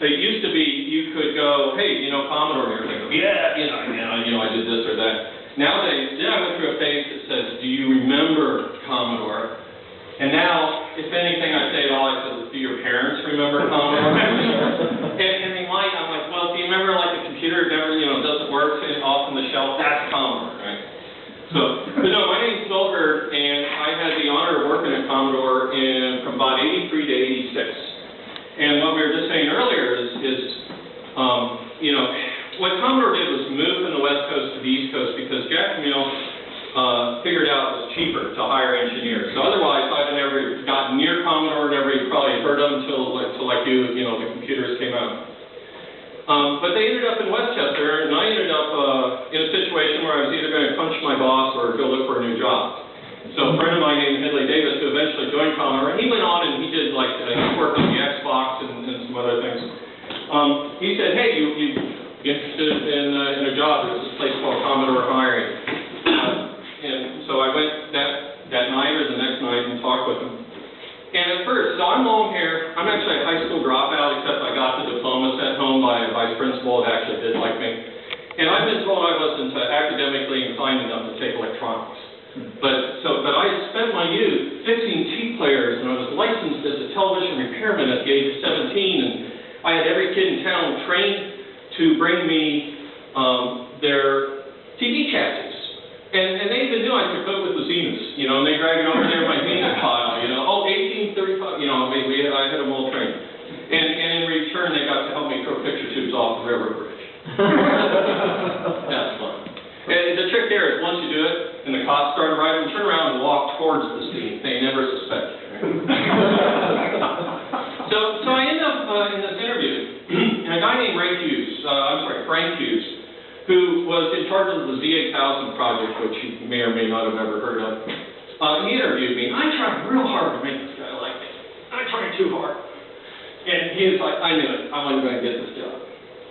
it used to be you could go, hey, you know Commodore? And everybody go, yeah, I did this or that. Nowadays, I went through a phase that says, do you remember Commodore? And now, if anything I say at all, I say, do your parents remember Commodore? and they might, I'm like, well, do you remember like a computer never, doesn't work off on the shelf? That's Commodore, right? So, but no, my name's Silver, and I had the honor of working at Commodore from about 83 to 86. And what we were just saying earlier is what Commodore did was move from the West Coast to the East Coast because Jack Mill figured out it was cheaper to hire engineers. So otherwise, I'd never gotten near Commodore, never probably heard of them until like you, the computers came out. But they ended up in Westchester, and I ended up in a situation where I was either going to punch my boss or go look for a new job. So a friend of mine named Hedley Davis, who eventually joined Commodore, he went on and he did like, he worked on the Xbox and some other things. He said, hey, you interested in a job? There's this place called Commodore Hiring. And so I went that night or the next night and talked with him. And at first, so I'm long hair. I'm actually a high school dropout, except I got the diploma sent home by a vice principal that actually did like me. And I've been told I wasn't academically inclined enough to take electronics. But I spent my youth fixing tape players, and I was licensed as a television repairman at the age of 17, and I had every kid in town trained to bring me their TV chassis. And they even knew I could cook with the Zeniths, and they dragged it over there in my Zenith file, 1835, I had them all trained. And in return, they got to help me throw picture tubes off the railroad bridge. That's fun. And the trick there is once you do it, and the cops start arriving, turn around and walk towards the scene. They never suspect it. Right? So I end up in this interview, and a guy named Frank Hughes, who was in charge of the Z8000 project, which you may or may not have ever heard of. He interviewed me. I tried real hard to make this guy like me. I tried too hard. And he was like, I knew it. I wasn't going to get this job.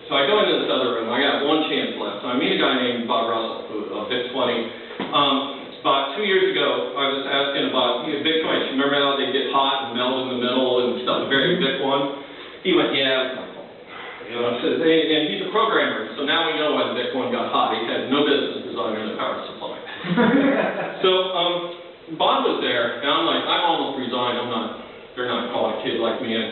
So I go into this other room. I got one chance left. So I meet a guy named Bob Russell, VIC-20. About 2 years ago, I was asking about VIC-20. Remember how they get hot and melt in the middle and stuff, the very VIC one? He went, yeah, that's my fault. And he's a programmer, so now we know why the VIC-1 got hot. He had no business designing the power supply. So Bob was there, and I'm like, I'm almost resigned. They're not calling a kid like me in.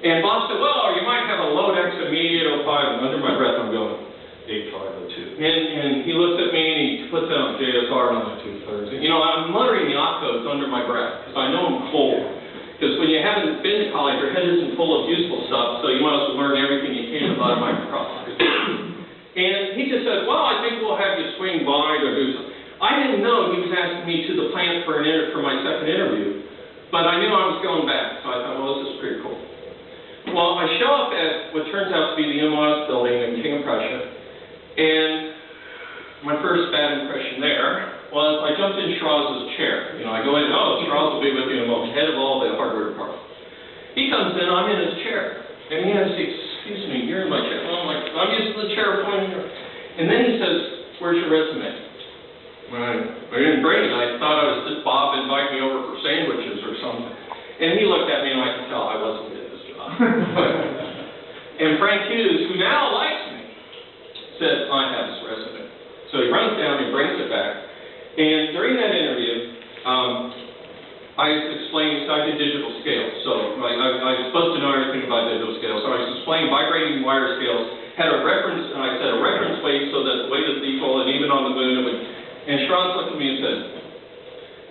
And Bob said, well, you might have a Lodex Amiga 805, and under my breath I'm going, 8502. And he looks at me and he puts out JSR on the 2/3. I'm muttering the opcodes under my breath, because I know I'm cold. Because when you haven't been to college, your head isn't full of useful stuff, so you might as well learn everything you can about microprocessors. And he just said, well, I think we'll have you swing by or do something. I didn't know he was asking me to the plant for my second interview, but I knew I was going back, so I thought, well, this is pretty cool. Well, I show up at what turns out to be the MOS building in King of Prussia, and my first bad impression there was I jumped in Strauss's chair. I go in, Strauss will be with you in a moment, head of all the hardware department. He comes in, I'm in his chair, and he has to say, excuse me, you're in my chair. Well, I'm like, I'm used to the chair pointing. And then he says, where's your resume? I didn't bring it. I thought I was just Bob inviting me over for sandwiches or something. And he looked at me and I could tell I wasn't good at this job. And Frank Hughes, who now likes me, said, I have this resume. So he runs down, he brings it back. And during that interview, I explained, I did digital scales. So I was supposed to know everything about digital scales. So I was explaining vibrating wire scales, had a reference, and I said a reference weight so that the weight is equal, and even on the moon it would. And Strauss looked at me and said,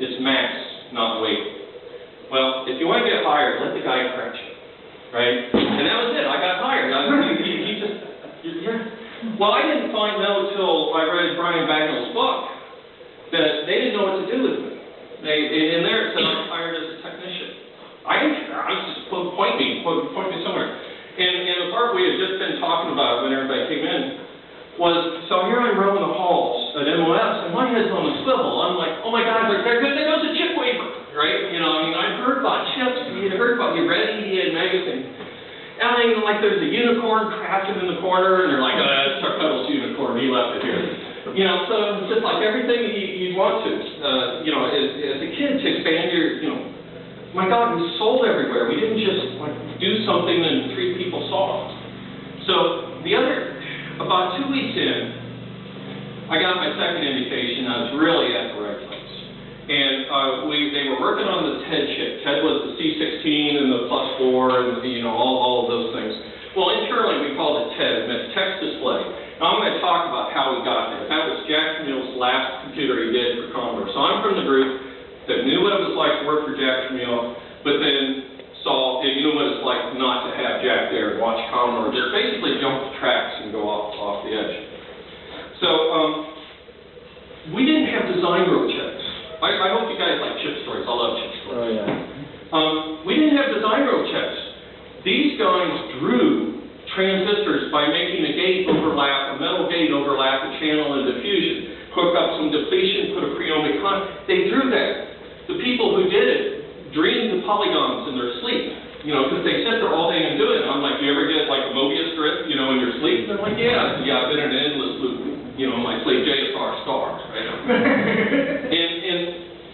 it's mass, not weight. Well, if you want to get hired, let the guy correct you, right? And that was it. I got hired. Well, I didn't know until I read Brian Bagnall's book that they didn't know what to do with me. In there it said I was hired as a technician. I didn't care. I was just point me somewhere. And the part we had just been talking about when everybody came in was, so here I'm roaming the halls at MOS, and my head's on a swivel. I'm like, oh my God, there goes a chip wafer, right? I've heard about chips, you'd heard about, you read EDA magazine. And there's a unicorn crashing in the corner, and they're like, it's Sarpettle's unicorn, he left it here. So it's just like everything you'd want to, as a kid, to expand your, my God, we sold everywhere. We didn't just do something and 3 people saw it. they were working on the TED chip. TED was the C16 and the +4 and all of those things. Well, internally we called it TED. It meant text display. Now I'm going to talk about how we got there. That was Jack Tremill's last computer he did for Commodore. So I'm from the group that knew what it was like to work for Jack Tremill, but then saw, you know what it's like not to have Jack there and watch Commodore just basically jump the tracks and go off the edge. So we didn't have design rule checks. I hope you guys like chip stories. I love chip stories. Oh, yeah. We didn't have design rule checks. These guys drew transistors by making a gate overlap, a metal gate overlap, a channel and diffusion, hook up some depletion, put a pre-ohmic con. They drew that. The people who did it dreamed the polygons in their sleep, because they sit there all day and do it. And I'm like, you ever get like a Mobius strip, in your sleep? They're like, yeah, I've been in an endless loop, in my sleep, JSR stars, right? and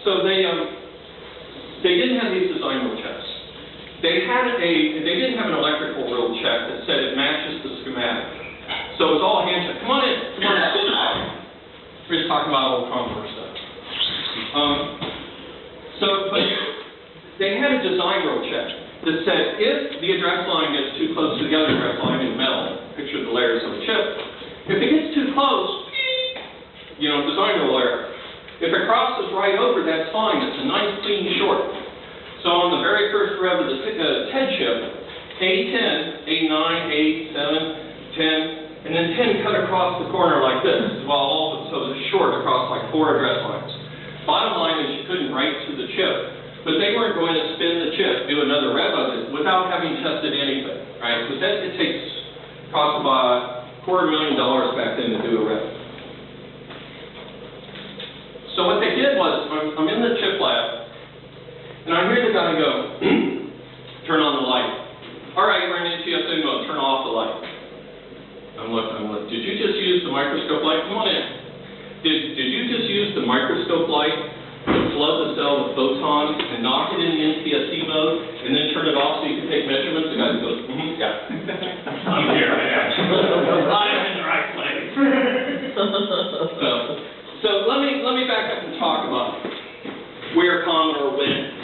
so they didn't have these design rule checks. They didn't have an electrical rule check that said it matches the schematic. So it was all a hand check. Come on in. We're just talking about old Commodore stuff. But they had a design rule check that said if the address line gets too close to the other address line in metal, picture the layers of a chip, if it gets too close, design rule error. If it crosses right over, that's fine. It's a nice clean short. So on the very first rev of the TED chip, A10, A9, A7, 10, and then 10 cut across the corner like this, so it's short across like 4 address lines. Bottom line is you couldn't write to the chip, but they weren't going to spin the chip, do another rev of it, without having tested anything, right? Because cost about $250,000 back then to do a rev. So what they did was, I'm in the chip lab, and I hear the guy go, turn on the light. All right, we're in NTSA mode, turn off the light. I'm looking, did you just use the microscope light? Come on in. Did you just use the microscope light to flood the cell with photons and knock it in the NTSC mode, and then turn it off so you can take measurements? The guy goes, yeah. I'm here, I'm in the right place. So let me back up and talk about where Commodore went.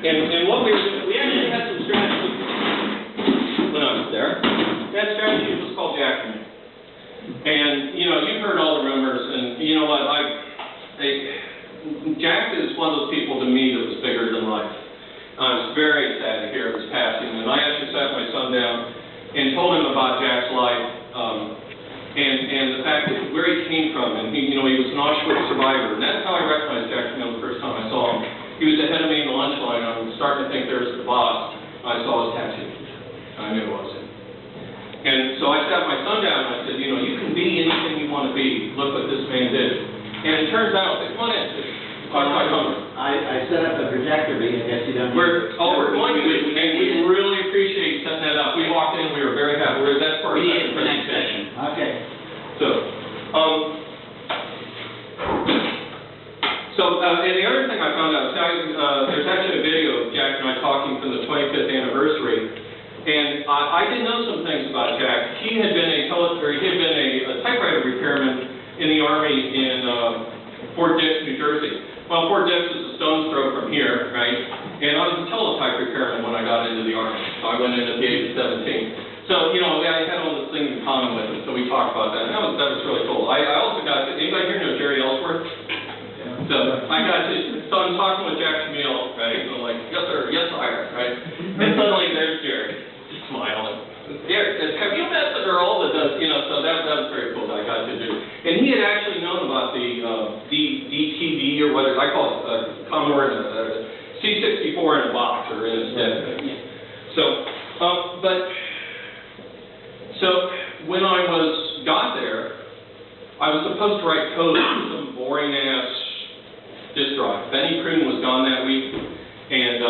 And what we actually had some strategy when I was there. That strategy was called Jack Tremill. And, you've heard all the rumors, and you know what, Jack is one of those people to me that was bigger than life. I was very sad to hear of his passing, and I actually sat my son down and told him about Jack's life, and the fact that where he came from, and he was an Auschwitz survivor, and that's how I recognized Jack Tremill the first time I saw him. He was ahead of me in the lunch line. I was starting to think there was the boss. I saw his tattoo. I knew it was him. And so I sat my son down and I said, you can be anything you want to be. Look what this man did. And it turns out, come on in. I set up a projector, but I guess you don't. We're going to, and we really appreciate setting that up. We walked in, we were very happy. That's for our second presentation. Okay. And the other thing I found out, there's actually a video of Jack and I talking from the 25th anniversary, and I did know some things about Jack. He had been a typewriter repairman in the Army in Fort Dix, New Jersey. Well, Fort Dix is a stone's throw from here, right? And I was a teletype repairman when I got into the Army, so I went in at the age of 17. So, I had all this thing in common with him, so we talked about that, and that was really cool. I also got, anybody here know Jerry Ellsworth? So I'm talking with Jack Tremill, right? And I'm like, yes sir, yes sire, right? And suddenly there's Jerry, just smiling. Jerry says, have you met the girl that does, so that was very cool that I got to do. And he had actually known about the DTV or whatever, I call it Commodore C64 in a box or in a set. So when I got there, I was supposed to write code for some boring ass disk drive. Benny Croon was gone that week, and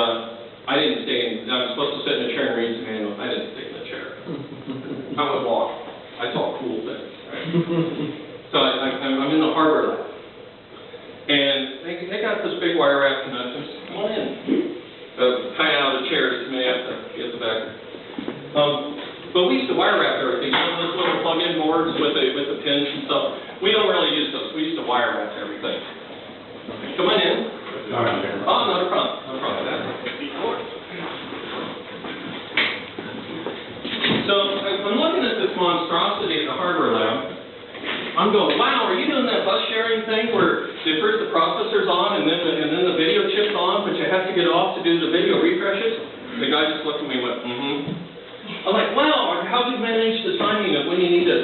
I didn't stay in. I was supposed to sit in a chair and read some manuals. I didn't stay in the chair. I would walk. I saw cool things. Right? So I'm in the hardware lab, and they got this big wire wrap connection. Come on in. Kind of out of the chairs to me. I have to get the back. But we used to wire wrap everything. Those little plug-in boards with the pins and stuff. We don't really use those. We used to wire wrap everything. Come on in. All right. Oh, not a problem. No problem. So I'm looking at this monstrosity at the hardware lab. I'm going, wow, are you doing that bus sharing thing where first the processor's on and then the video chip's on, but you have to get off to do the video refreshes? The guy just looked at me and went, I'm like, wow, how do you manage the timing of when you need to?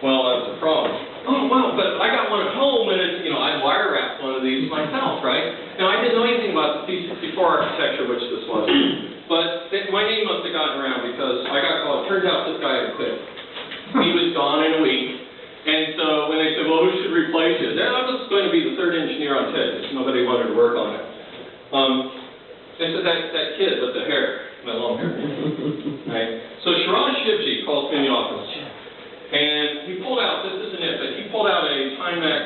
Well, that's a problem. Oh, wow, but I got one at home and it's, I wire wrapped one of these myself, right? Now, I didn't know anything about the C64 architecture, which this was. But my name must have gotten around because I got called. It turns out this guy had quit. He was gone in a week. And so when they said, well, who should replace you? I was going to be the third engineer on TED because nobody wanted to work on it. They said, that kid with the hair, my long hair. Right? So Shiraz Shivji calls me in the office. And he pulled out, this isn't it, but he pulled out a Timex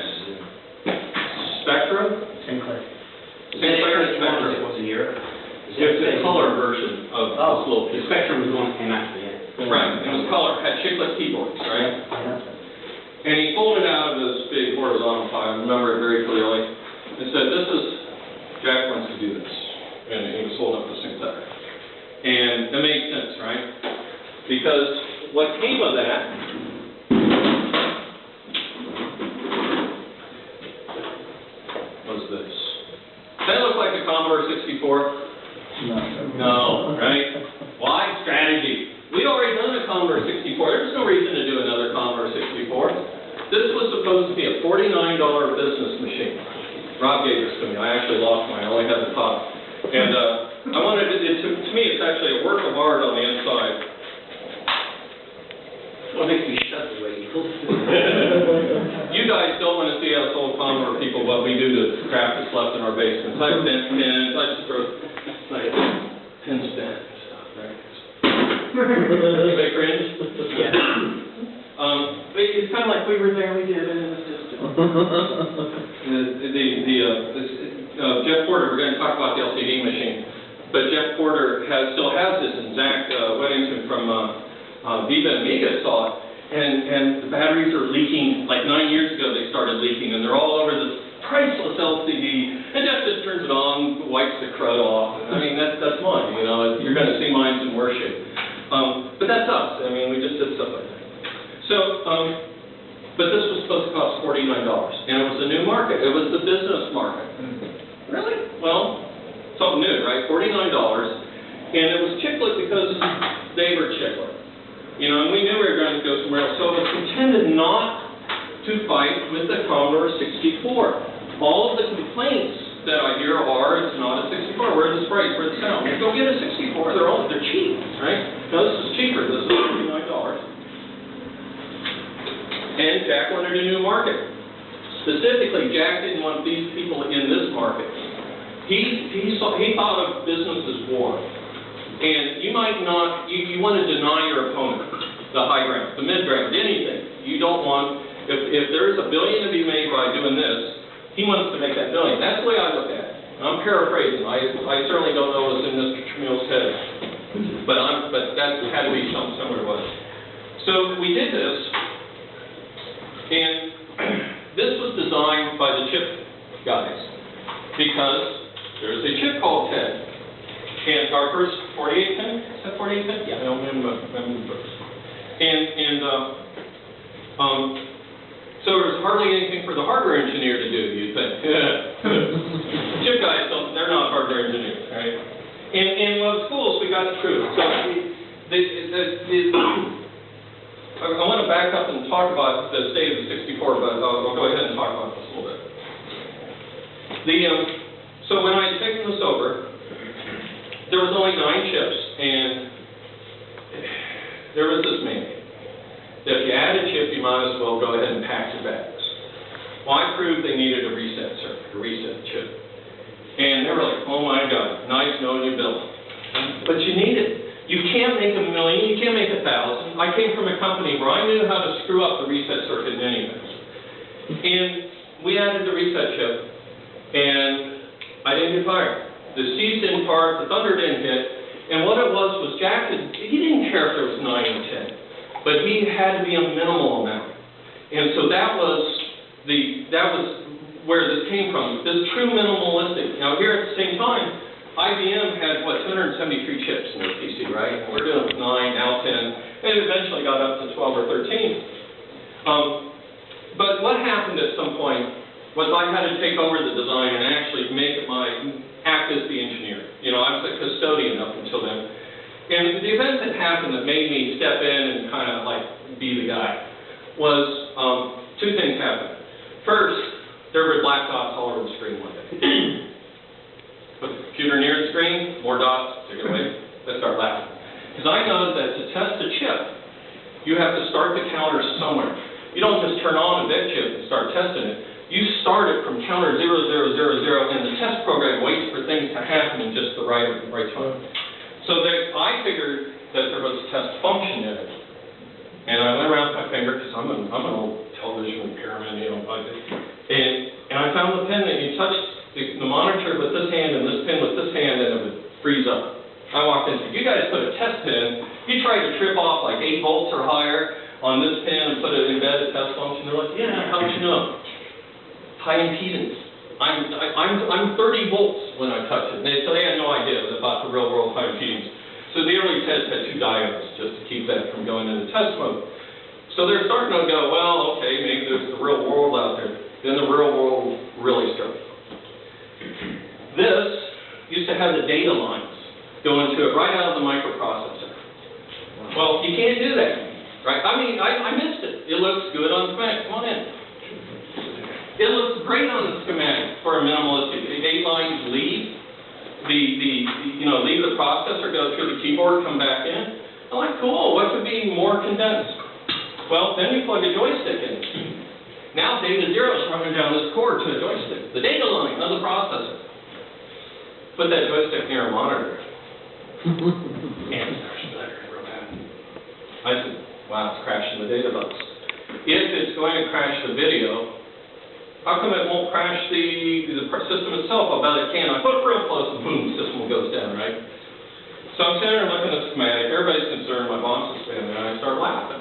Spectra. Sinclair. Sinclair Spectra. What's a year? It's a color version of this little the piece. Spectrum was the one that came after, yeah. Right, it was color, had chiclet keyboards, right? And he pulled it out of his big horizontal file, I remember it very clearly, and said, Jack wants to do this. And he was holding up the Sinclair. And it made sense, right? Because what came of that was this. Does that look like a Commodore 64? No, right? Why? Strategy. We'd already done a Commodore 64. There was no reason to do another Commodore 64. This was supposed to be a $49 business machine. Rob gave this to me. I actually lost mine. I only had the top. And I wanted to me, it's actually a work of art on the inside. What makes me shut the way you You guys don't want to see us old Commodore people what we do to crap that's left in our basements. I have pins, I just throw like pin stand stuff, right? Anybody cringe? Yeah. It's kind of like we were there, we did it, and it's just... Jeff Porter, we're going to talk about the LCD machine, but Jeff Porter still has this, and Zach Weddington from Viva Amiga saw it, and the batteries are leaking. Like 9 years ago, they started leaking, and they're all over this priceless LCD. And Jeff just turns it on, wipes the crud off. I mean, that's mine. You're going to see mine in worse shape. But that's us. I mean, we just did stuff like that. So, but this was supposed to cost $49, and it was a new market. It was the business market. Really? Well, something new, right? $49, and it was chiclet because they were chiclet. And we knew we were going to go somewhere else. So it was intended not to fight with the Commodore 64. All of the complaints that I hear are, it's not a 64. Where's the sprites? Where's the sound? Go get a 64. They're cheap, right? No, this is cheaper. This is $49. And Jack wanted a new market. Specifically, Jack didn't want these people in this market. He thought of business as war. And you might not, you want to deny your opponent the high ground, the mid ground, anything. You don't want, if there's $1 billion to be made by doing this, he wants to make that $1 billion. That's the way I look at it. I'm paraphrasing. I certainly don't know what's in Mr. Tremille's head. But that had to be something similar to what. So we did this, and this was designed by the chip guys, because there's a chip called TED. And our first 48 pin, is that 48 pin? Yeah. I don't remember. So there's hardly anything for the hardware engineer to do, you'd think. Chip guys, they're not hardware engineers, right? And what was cool is we got the truth. So I want to back up and talk about the state of the 64, but I'll go ahead and talk about this a little bit. So when I had taken this over, there was only 9 chips, and there was this mandate that if you add a chip, you might as well go ahead and pack your bags. Well, I proved they needed a reset circuit, a reset chip. And they were like, oh my God, nice knowing you, Bill. But you need it. You can't make 1 million, you can't make 1,000. I came from a company where I knew how to screw up the reset circuit in any way. And we added the reset chip, and I didn't get fired. The C's didn't part, the thunder didn't hit, and what it was Jack, he didn't care if there was 9 or 10, but he had to be a minimal amount. And so that was where this came from, this true minimalistic. Now here at the same time, IBM had, what, 273 chips in their PC, right? And we're doing 9, now 10, and it eventually got up to 12 or 13. But what happened at some point was I had to take over the design and actually make it act as the engineer. You know, I was a custodian up until then. And the event that happened that made me step in and kind of like be the guy was two things happened. First, there were black dots all over the screen one day. Put the computer near the screen, more dots, take it away, let's start laughing. Because I know that to test a chip, you have to start the counter somewhere. You don't just turn on a bit chip and start testing it. You start it from counter 0000, and the test program waits for things to happen in just the right time. So that I figured that there was a test function in it. And I went around with my finger, because I'm an old television repairman, you know, and I found the pin that you touch the monitor with this hand and this pin with this hand, and it would freeze up. I walked in and said, you guys put a test pin, you tried to trip off like 8 volts or higher on this pin and put an embedded test function. They're like, yeah, how would you know? High impedance. I'm 30 volts when I touch it. So they had no idea about the real world high impedance. So the early test had 2 diodes just to keep that from going into test mode. So they're starting to go, well, okay, maybe there's the real world out there. Then the real world really started. This used to have the data lines go into it right out of the microprocessor. Well, you can't do that, right? I mean, I missed it. It looks good on schematic. Come on in. It looks great on the schematic for a minimalistic. The 8 lines leave. Leave the processor, go through the keyboard, come back in. I'm like, cool, what could be more condensed? Well, then you plug a joystick in. Now data 0 is running down this cord to a joystick, the data line of the processor. Put that joystick near a monitor. And it starts stuttering real bad. I said, wow, it's crashing the data bus. If it's going to crash the video, how come it won't crash the system itself? I bet it can. I put it real close and boom, the system goes down, right? So I'm sitting there looking at the schematic. Everybody's concerned. My boss is standing there, and I start laughing.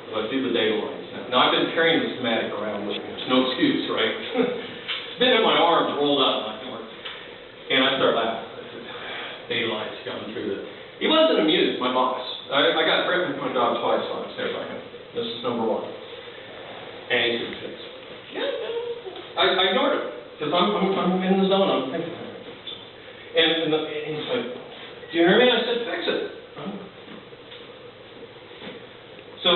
So I see the data lines now. Now, I've been carrying the schematic around with me. There's no excuse, right? It's been in my arms, rolled up, and I start laughing. I said, data lines coming through this. He wasn't amused, my boss. I got threatened with my job twice, so I'm scared by him. This is number 1. And he said, fix it. Yeah, I ignored it, because I'm in the zone, I'm thinking. And he's like, do you hear me? I said, fix it. So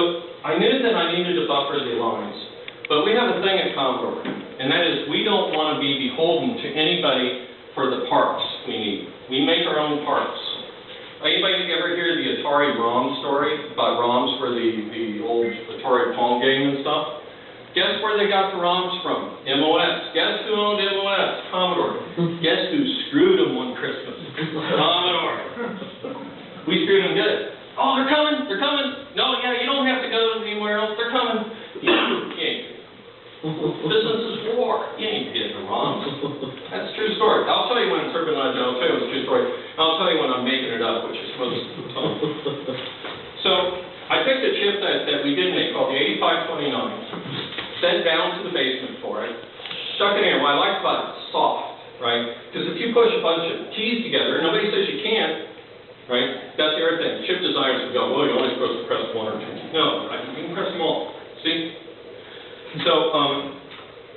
I knew that I needed to buffer the lines, but we have a thing at Commodore, and that is we don't want to be beholden to anybody for the parts we need. We make our own parts. Anybody ever hear the Atari ROM story about ROMs for the old Atari Pong game and stuff? Guess where they got the ROMs from? MOS. Guess who owned MOS? Commodore. Guess who screwed them one Christmas? Commodore. We screwed them good. Oh, they're coming. They're coming. No, yeah, you don't have to go anywhere else. They're coming. Business is war. You ain't getting the ROMs. That's a true story. I'll tell you when it's urban legend. I'll tell you when it's a true story. I'll tell you when I'm making it up, which is most of the time. So I picked a chip that we did make called the 8529. Sent down to the basement for it, stuck it in. What I like about it, it's soft, right? Because if you push a bunch of keys together, nobody says you can't, right? That's the other thing. Chip designers would go, well, you're only supposed to press 1 or 2. No, right? You can press them all. See? So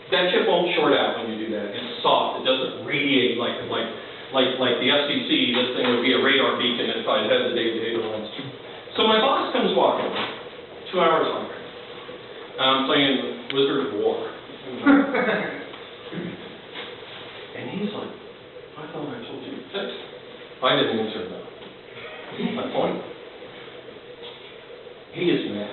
that chip won't short out when you do that. It's soft. It doesn't radiate like the FCC. This thing would be a radar beacon if I had the data lines. So my boss comes walking 2 hours later. I'm playing Wizard of War. And he's like, I thought I told you to fix it. I didn't answer that. I point. He gets mad.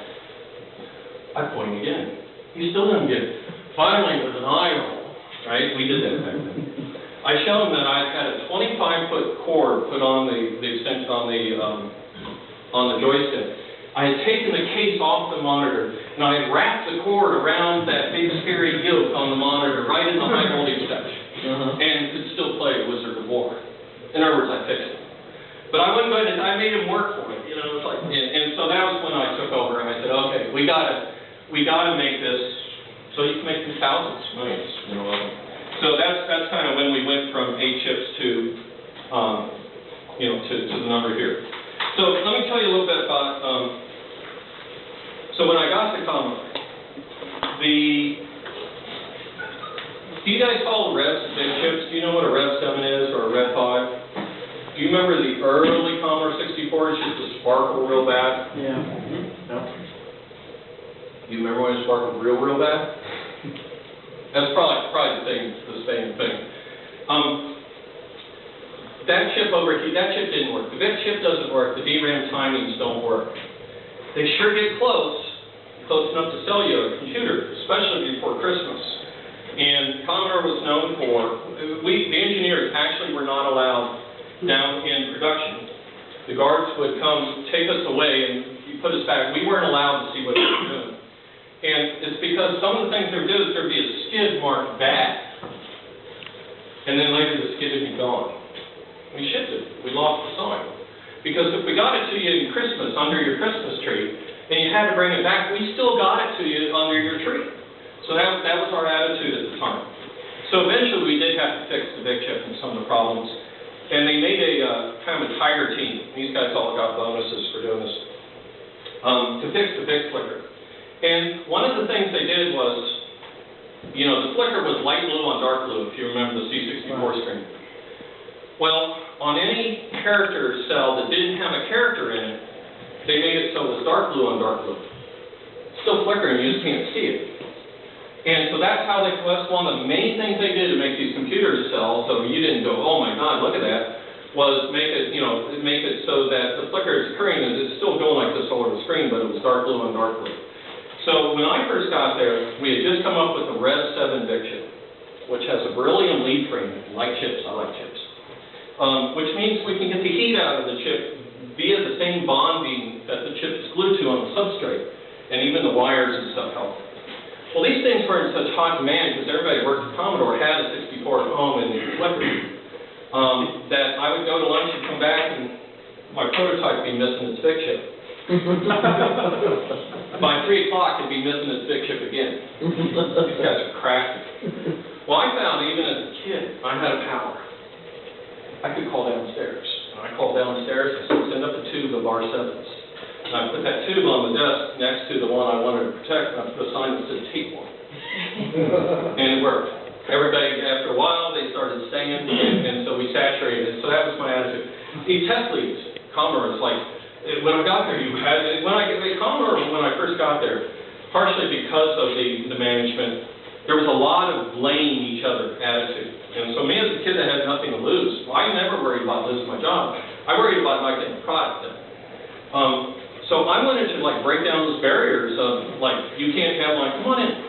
I point again. He still doesn't get it. Finally, with an eye roll, right? We did that back then. I showed him that I had a 25-foot cord put on the extension on the joystick. I had taken the case off the monitor, and I had wrapped the cord around that big scary yoke on the monitor, right in the high voltage section, and could still play Wizard of War. In other words, I fixed it. But I wasn't going to, I made him work for it, you know, it's like, and so that was when I took over, and I said, okay, we gotta make this so you can make these thousands, millions. So that's kind of when we went from 8 chips to, to the number here. So let me tell you a little bit about, so when I got to Commodore, do you guys call Revs big chips? Do you know what a Rev 7 is or a Rev 5? Do you remember the early Commodore 64? It's just to sparkle real bad. Yeah. No. Do you remember when it sparkled real bad? That's probably the same thing. That chip over here, that chip didn't work. The big chip doesn't work. The DRAM timings don't work. They sure get close enough to sell you a computer, especially before Christmas. And Commodore was known for, the engineers actually were not allowed down in production. The guards would come, take us away, and put us back. We weren't allowed to see what they were doing. And it's because some of the things they would do is there'd be a skid marked bad. And then later the skid would be gone. We shipped it. We lost the sign. Because if we got it to you in Christmas, under your Christmas tree, and you had to bring it back, we still got it to you under your tree. So that was our attitude at the time. So eventually we did have to fix the big chip and some of the problems. And they made a kind of a tiger team. These guys all got bonuses for doing this. To fix the big flicker. And one of the things they did was, the flicker was light blue on dark blue, if you remember the C64 screen. Well, on any character cell that didn't have a character in it, they made it so it was dark blue on dark blue. Still flickering, you just can't see it. And so that's one of the main things they did to make these computers sell, so you didn't go, oh my God, look at that, was make it, make it so that the flicker is occurring and it's still going like this all over the screen, but it was dark blue on dark blue. So when I first got there, we had just come up with the Rev 7 big chip, which has a beryllium lead frame. If you like chips, I like chips. Which means we can get the heat out of the chip via the same bonding that the chip is glued to on the substrate, and even the wires and stuff help. Well, these things were in such hot demand because everybody who worked at Commodore had a 64 at home and it flickered, that I would go to lunch and come back and my prototype would be missing its big chip. By 3 o'clock, it'd be missing its big chip again. These guys are crafty. Well, I found even as a kid, I had a power. I could call downstairs. And I called downstairs, I said, send up a tube of R7s. And I put that tube on the desk next to the one I wanted to protect, and I put a sign that said, take one. And it worked. Everybody, after a while, they started staying, and so we saturated it. So that was my attitude. The test leads, Commodore, is like, when I got there, Commodore, when I first got there, partially because of the management, there was a lot of blame each other attitude. And so me as a kid that had nothing to lose, well, I never worried about losing my job. I worried about not getting the product done. So I wanted to break down those barriers of you can't have come on in.